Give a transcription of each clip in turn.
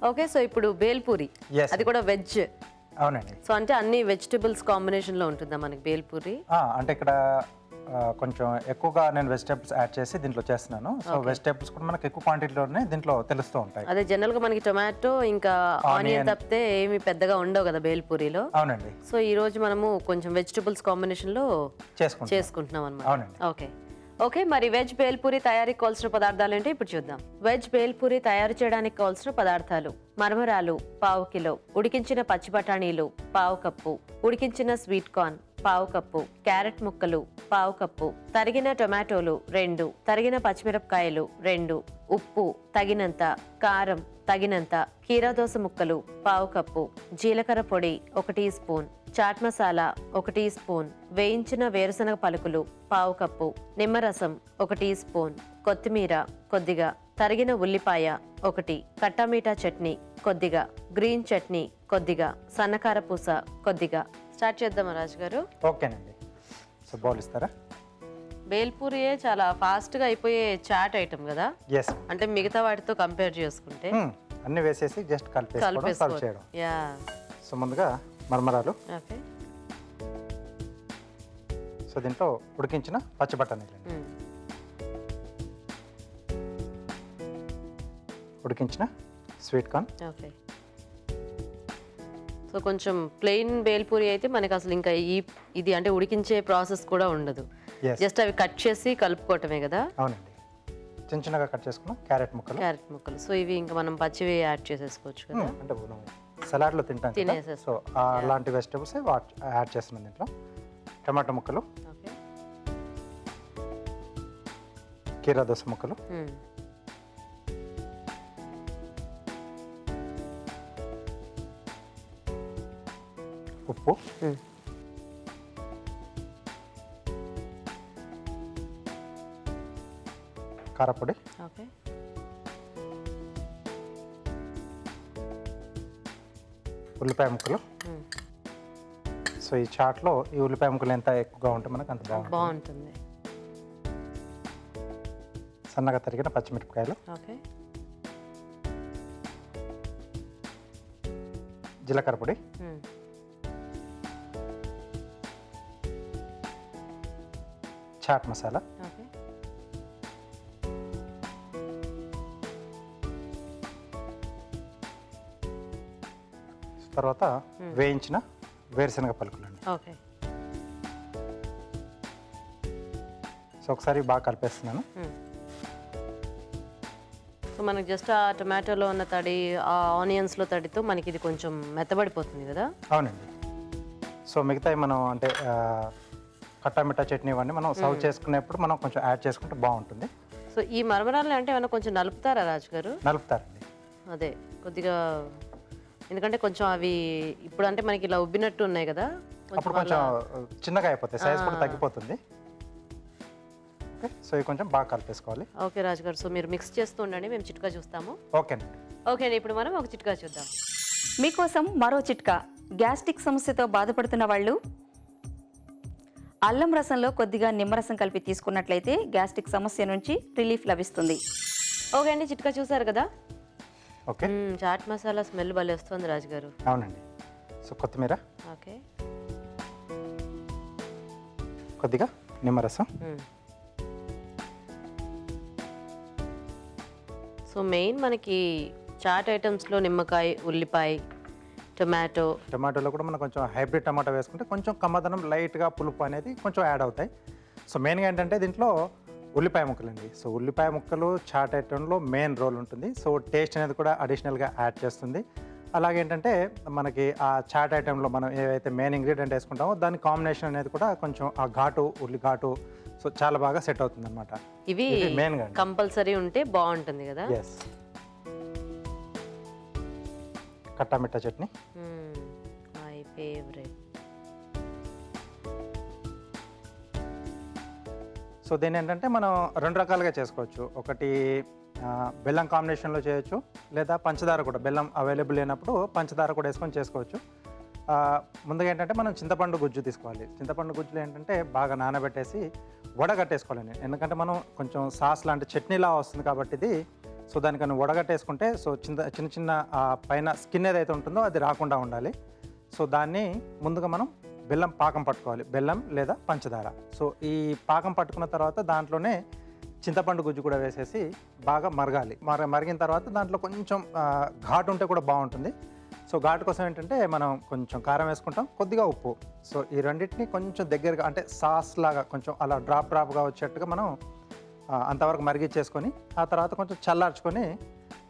Okay, so ఇప్పుడు బేల్పూరి అది కూడా వెజ్. అవునండి. సో అంటే అన్ని వెజిటబుల్స్ కాంబినేషన్లో ఉంటుందా మనకి బేల్పూరి? అంటే ఇక్కడ కొంచెం ఎక్కువగా నేను వెజిటేబుల్స్ యాడ్ చేసి దీంట్లో చేస్తున్నాను. సో వెజిటేబుల్స్ కూడా మనకి ఎక్కువ క్వాంటిటీలోనే దీంట్లో తెలుస్తూ ఉంటాయి. అదే జనరల్గా మనకి టొమాటో ఇంకా ఆనియన్ తప్పితే ఏమి పెద్దగా ఉండవు కదా బేల్పూరిలో. అవునండి. సో ఈ రోజు మనము కొంచెం వెజిటబుల్స్ కాంబినేషన్లో చేసుకుంటున్నాం అన్నమాట. అవునండి. ఓకే ఓకే, మరి వెజ్ బేల్పూరి తయారీకి కావాల్సిన పదార్థాలు ఏంటో ఇప్పుడు చూద్దాం. వెజ్ బేల్పూరి తయారు చేయడానికి కావాల్సిన పదార్థాలు: మరమరాలు పావు కిలో, ఉడికించిన పచ్చి బఠానీలు పావు కప్పు, ఉడికించిన స్వీట్ కార్న్ పావు కప్పు, క్యారెట్ ముక్కలు పావు కప్పు, తరిగిన టొమాటోలు 2, తరిగిన పచ్చిమిరపకాయలు 2, ఉప్పు తగినంత, కారం తగినంత, కీరాదోస ముక్కలు పావు కప్పు, జీలకర్ర పొడి 1 teaspoon, chaat masala 1 teaspoon, వేయించిన వేరుశనగ పలుకులు పావు కప్పు, నిమ్మరసం 1 టీ స్పూన్, కొత్తిమీర కొద్దిగా, తరిగిన ఉల్లిపాయ 1, కట్టామీఠా చట్నీ కొద్దిగా, గ్రీన్ చట్నీ కొద్దిగా, సన్నకార పూస కొద్దిగా. స్టార్ట్ చేద్దామా రాజు గారు? ఓకేనండి. సో బౌల్ ఇస్తారా? బేల్పూరియే చాలా ఫాస్ట్గా అయిపోయే చాట్ ఐటమ్ కదా. ఎస్. అంటే మిగతా వాటితో కంపేర్ చేసుకుంటే అన్ని వేసేసి జస్ట్ కలిపేసుకోవడం, సర్వ్ చేయడం. యా. సో ముందుగా మరమరాలు. ఓకే. సో దీంట్లో ఉడికించిన పచ్చి బఠానీలు, ఉడికించిన స్వీట్ కార్న్. ఓకే. సో కొంచెం ప్లెయిన్ బేల్పూరి అయితే మనకి అసలు ఇంకా ఇది అంటే ఉడికించే ప్రాసెస్ కూడా ఉండదు, జస్ట్ అవి కట్ చేసి కలుపుకోవటమే కదా. అవునండి. చిన్న చిన్నగా కట్ చేసుకున్న క్యారెట్ ముక్కలు. సో ఇవి ఇంకా మనం పచ్చివి యాడ్ చేసేసుకోవచ్చు కదా. అంటే మనం సలాడ్లో తింటాం కదా, సో అలాంటి వెజిటబుల్స్ యాడ్ చేస్తున్నాం దీంట్లో. టమాటో ముక్కలు, కీరాదోస ముక్కలు, ఉప్పు, కారపొడి, ఓకే, ఉల్లిపాయ ముక్కలు. సో ఈ చాట్లో ఈ ఉల్లిపాయ ముక్కలు ఎంత ఎక్కువగా ఉంటే మనకు అంత బాగుంటుంది. సన్నగా తరిగిన పచ్చిమిరపకాయలు, ఓకే, జీలకర్ర పొడి, చాట్ మసాలా, ఓకే, తర్వాత వేయించిన వేరుశనగ పలుకులు అండి. ఓకే. సో ఒకసారి బాగా కలిపేస్తున్నాను. సో మనకి జస్ట్ ఆ టొమాటోలో ఉన్న తడి, ఆ ఆనియన్స్లో తడితో మనకి ఇది కొంచెం మెత్తబడిపోతుంది కదా. అవునండి. సో మిగతాయి మనం అంటే కట్టామిఠా చట్నీ ఇవన్నీ మనం సర్వ్ చేసుకునేప్పుడు మనం కొంచెం యాడ్ చేసుకుంటే బాగుంటుంది. సో ఈ మరమరాలు అంటే ఏమైనా కొంచెం నలుపుతారా రాజు గారు? నలుపుతారండి. అదే కొద్దిగా, ఎందుకంటే కొంచెం అవి ఇప్పుడు అంటే మనకి ఇలా ఉబ్బినట్టు ఉన్నాయి కదా, అప్పుడు కొంచెం చిన్నగా అయిపోతాయి, సైజ్ కూడా తగ్గిపోతుంది. ఓకే. సో ఇవి కొంచెం బాగా కలిపేసుకోవాలి. ఓకే రాజు గారు, సో మీరు మిక్స్ చేస్తూ ఉండండి, మేము చిట్కా చూస్తాము. ఓకేనండి. ఓకే అండి, ఇప్పుడు మనం ఒక చిట్కా చూద్దాం. మీకోసం మరో చిట్కా. గ్యాస్ట్రిక్ సమస్యతో బాధపడుతున్న వాళ్ళు అల్లం రసంలో కొద్దిగా నిమ్మరసం కలిపి తీసుకున్నట్లయితే గ్యాస్ట్రిక్ సమస్య నుంచి రిలీఫ్ లభిస్తుంది. ఓకే అండి, చిట్కా చూసారు కదా. ఓకే. చాట్ మసాలా స్మెల్ భలే వస్తుంది రాజు గారు. అవునండి. సో కొత్తిమీర, ఓకే, కొద్దిగా నిమ్మరసం. సో మెయిన్ మనకి చాట్ ఐటమ్స్లో నిమ్మకాయ, ఉల్లిపాయ, టొమాటోలో కూడా మనం కొంచెం హైబ్రిడ్ టమాటో వేసుకుంటే కొంచెం కమ్మదనం, లైట్గా పులుపు అనేది కొంచెం యాడ్ అవుతాయి. సో మెయిన్గా ఏంటంటే దీంట్లో ఉల్లిపాయ ముక్కలు అండి. సో ఉల్లిపాయ ముక్కలు చాట్ ఐటంలో మెయిన్ రోల్ ఉంటుంది. సో టేస్ట్ అనేది కూడా అడిషనల్గా యాడ్ చేస్తుంది. అలాగే ఏంటంటే మనకి ఆ చాట్ ఐటంలో మనం ఏవైతే మెయిన్ ఇంగ్రీడియంట్ వేసుకుంటామో దాని కాంబినేషన్ అనేది కూడా కొంచెం ఆ ఘాటు, ఉల్లి ఘాటు సో చాలా బాగా సెట్ అవుతుంది అనమాట. ఇవి మెయిన్గా కంపల్సరీ ఉంటే బాగుంటుంది కదా. Yes. Khatta meetha chutney, my favourite. So దీని ఏంటంటే మనం 2 రకాలుగా చేసుకోవచ్చు. ఒకటి బెల్లం కాంబినేషన్లో చేయొచ్చు, లేదా పంచదార కూడా, బెల్లం అవైలబుల్ లేనప్పుడు పంచదార కూడా వేసుకొని చేసుకోవచ్చు. ముందుగా ఏంటంటే మనం చింతపండు గుజ్జు తీసుకోవాలి. చింతపండు గుజ్జులో ఏంటంటే బాగా నానబెట్టేసి వడగట్టేసుకోవాలండి. ఎందుకంటే మనం కొంచెం సాస్ లాంటి చట్నీలా వస్తుంది కాబట్టి ఇది. సో దానికన్నా వడగట్టేసుకుంటే సో చిన్న చిన్న పైన స్కిన్ ఏదైతే ఉంటుందో అది రాకుండా ఉండాలి. సో దాన్ని ముందుగా మనం బెల్లం పాకం పట్టుకోవాలి, బెల్లం లేదా పంచదార. సో ఈ పాకం పట్టుకున్న తర్వాత దాంట్లోనే చింతపండు గుజ్జు కూడా వేసేసి బాగా మరగాలి. మరిగిన తర్వాత దాంట్లో కొంచెం ఘాటు ఉంటే కూడా బాగుంటుంది. సో ఘాటు కోసం ఏంటంటే మనం కొంచెం కారం వేసుకుంటాం, కొద్దిగా ఉప్పు. సో ఈ రెండింటిని కొంచెం దగ్గరగా అంటే సాస్ లాగా కొంచెం అలా డ్రాప్గా వచ్చేట్టుగా మనం అంతవరకు మరిగిచ్చేసుకొని ఆ తర్వాత కొంచెం చల్లార్చుకొని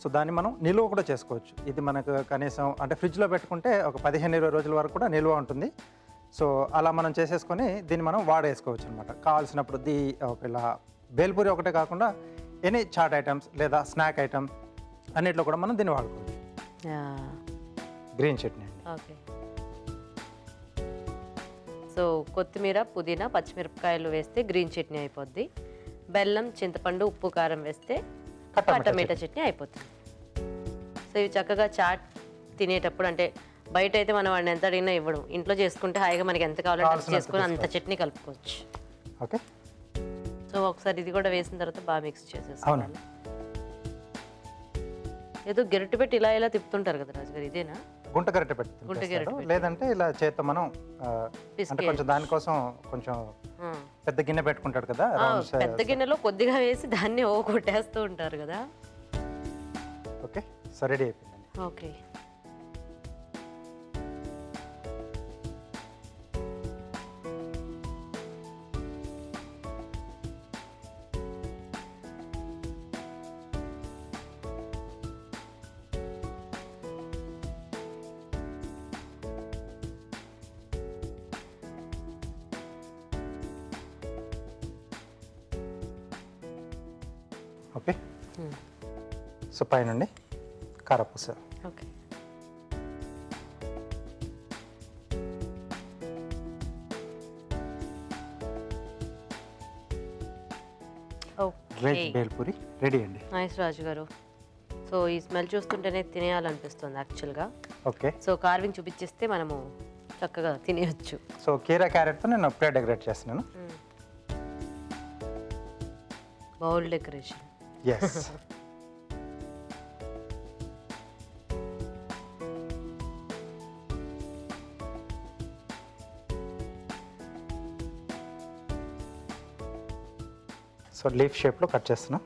సో దాన్ని మనం నిల్వ కూడా చేసుకోవచ్చు. ఇది మనకు కనీసం అంటే ఫ్రిడ్జ్లో పెట్టుకుంటే ఒక 15-20 రోజుల వరకు కూడా నిల్వ ఉంటుంది. సో అలా మనం చేసేసుకొని దీన్ని మనం వాడేసుకోవచ్చు అనమాట. కావాల్సినప్పుడు ఇలా బేల్పూరి ఒకటే కాకుండా ఎనీ చాట్ ఐటమ్స్ లేదా స్నాక్ ఐటమ్ అన్నిట్లో కూడా మనం దీన్ని వాడుకోవచ్చు. గ్రీన్ చట్నీ అండి. ఓకే. సో కొత్తిమీర, పుదీనా, పచ్చిమిరపకాయలు వేస్తే గ్రీన్ చట్నీ అయిపోద్ది. బెల్లం, చింతపండు, ఉప్పు, కారం వేస్తే టమాటా చట్నీ అయిపోతుంది. సో ఇవి చక్కగా చాట్ తినేటప్పుడు అంటే బయట అయితే మనం వాడిని ఎంత అడిగినా ఇవ్వడం, ఇంట్లో చేసుకుంటే హాయిగా మనకి ఎంత కావాలంటే అంత చేసుకొని అంత చట్నీ కలుపుకోవచ్చు. ఓకే. సో ఒకసారి ఇది కూడా వేసిన తర్వాత బాగా మిక్స్ చేసేసుకోవాలి. ఏదో గెరటి పెట్టి ఇలా తిప్పుతుంటారు కదా రాజు గారు, ఇదేనా? గుంట గరిటె పెట్టి, లేదంటే ఇలా చేత్తో మనం అంటే కొంచెం దానికోసం కొంచెం పెద్ద గిన్నె పెట్టుకుంటాడు కదా, పెద్ద గిన్నెలో కొద్దిగా వేసి దాన్ని కొట్టేస్తూ ఉంటారు కదా. ఓకే. సో రెడీ అయిపోయిందండి. ఓకే. ఓకే. సో పైనండి కారపూస. ఓకే. వెజ్ బేల్పూరి రెడీ అండి. నైస్ రాజు గారు. సో ఈ స్మెల్ చూస్తుంటేనే తినేయాలనిపిస్తుంది యాక్చువల్గా. ఓకే. సో కార్వింగ్ చూపించేస్తే మనము చక్కగా తినేయచ్చు. సో కీరా క్యారెట్తో నేను ప్లేట్ డెకరేట్ చేస్తున్నాను. Bowl decoration. Yes. So leaf షేప్లో కట్ చేస్తున్నా.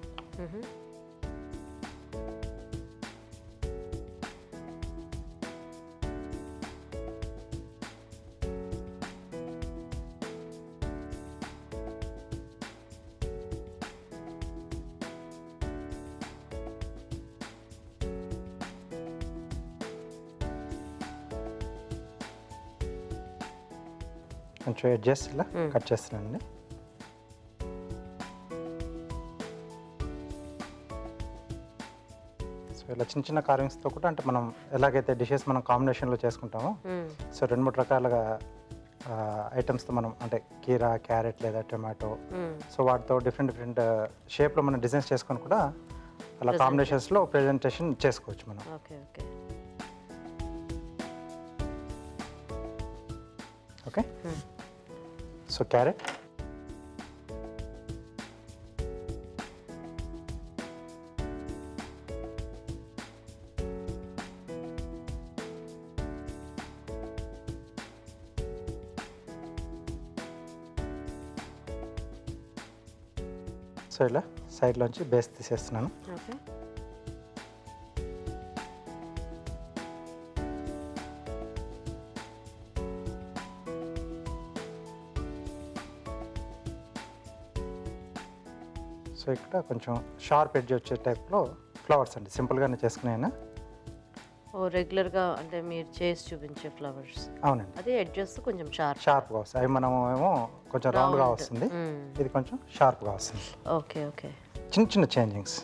కొంచెం అడ్జస్ట్ ఇలా కట్ చేస్తున్నానండి. సో ఇలా చిన్న చిన్న కార్వింగ్స్తో కూడా అంటే మనం ఎలాగైతే డిషెస్ మనం కాంబినేషన్లో చేసుకుంటామో సో 2-3 రకాలుగా ఐటమ్స్తో మనం అంటే కీరా, క్యారెట్ లేదా టొమాటో సో వాటితో డిఫరెంట్ షేప్లో మనం డిజైన్స్ చేసుకొని కూడా అలా కాంబినేషన్స్లో ప్రెజెంటేషన్ చేసుకోవచ్చు మనం. Okay. Okay. Okay. So carrot, so ఇలా సైడ్లోంచి బేస్ తీసేస్తున్నాను. ఓకే. సో ఇక్కడ కొంచెం షార్ప్ ఎడ్జ్ వచ్చే టైప్లో ఫ్లవర్స్ అండి, సింపుల్గానే చేసుకునేనా. రెగ్యులర్గా అంటే మీరు చేసి చూపించే ఫ్లవర్స్. అవునండి. అదే ఎడ్జెస్ కొంచెం షార్ప్గా వస్తాయి. అవి మనం ఏమో కొంచెం రౌండ్గా వస్తుంది, ఇది కొంచెం షార్ప్గా వస్తుంది. ఓకే. ఓకే. చిన్న చిన్న చేంజింగ్స్.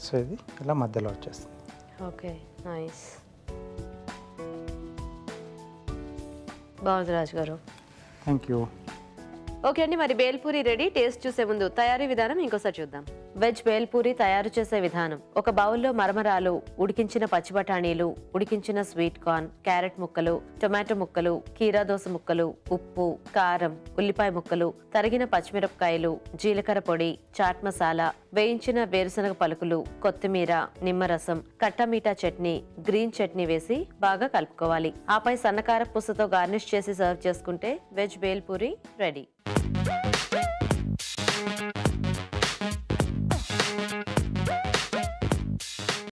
సో ఇది ఇలా మధ్యలో వచ్చేస్తుంది. Okay, nice. బాగుంది రాజు గారు. Thank you. ఓకే అండి, మరి బేల్పూరి రెడీ. టేస్ట్ చూసే ముందు తయారీ విధానం ఇంకోసారి చూద్దాం. వెజ్ బేల్పూరి తయారు చేసే విధానం: ఒక బౌల్లో మరమరాలు, ఉడికించిన పచ్చి బఠానీలు, ఉడికించిన స్వీట్ కార్న్, క్యారెట్ ముక్కలు, టొమాటో ముక్కలు, కీరా దోస ముక్కలు, ఉప్పు, కారం, ఉల్లిపాయ ముక్కలు, తరిగిన పచ్చిమిరపకాయలు, జీలకర్ర పొడి, చాట్ మసాలా, వేయించిన వేరుశనగ పలుకులు, కొత్తిమీర, నిమ్మరసం, కట్టమీఠా చట్నీ, గ్రీన్ చట్నీ వేసి బాగా కలుపుకోవాలి. ఆపై సన్నకార పుసతో గార్నిష్ చేసి సర్వ్ చేసుకుంటే వెజ్ బేల్పూరి రెడీ.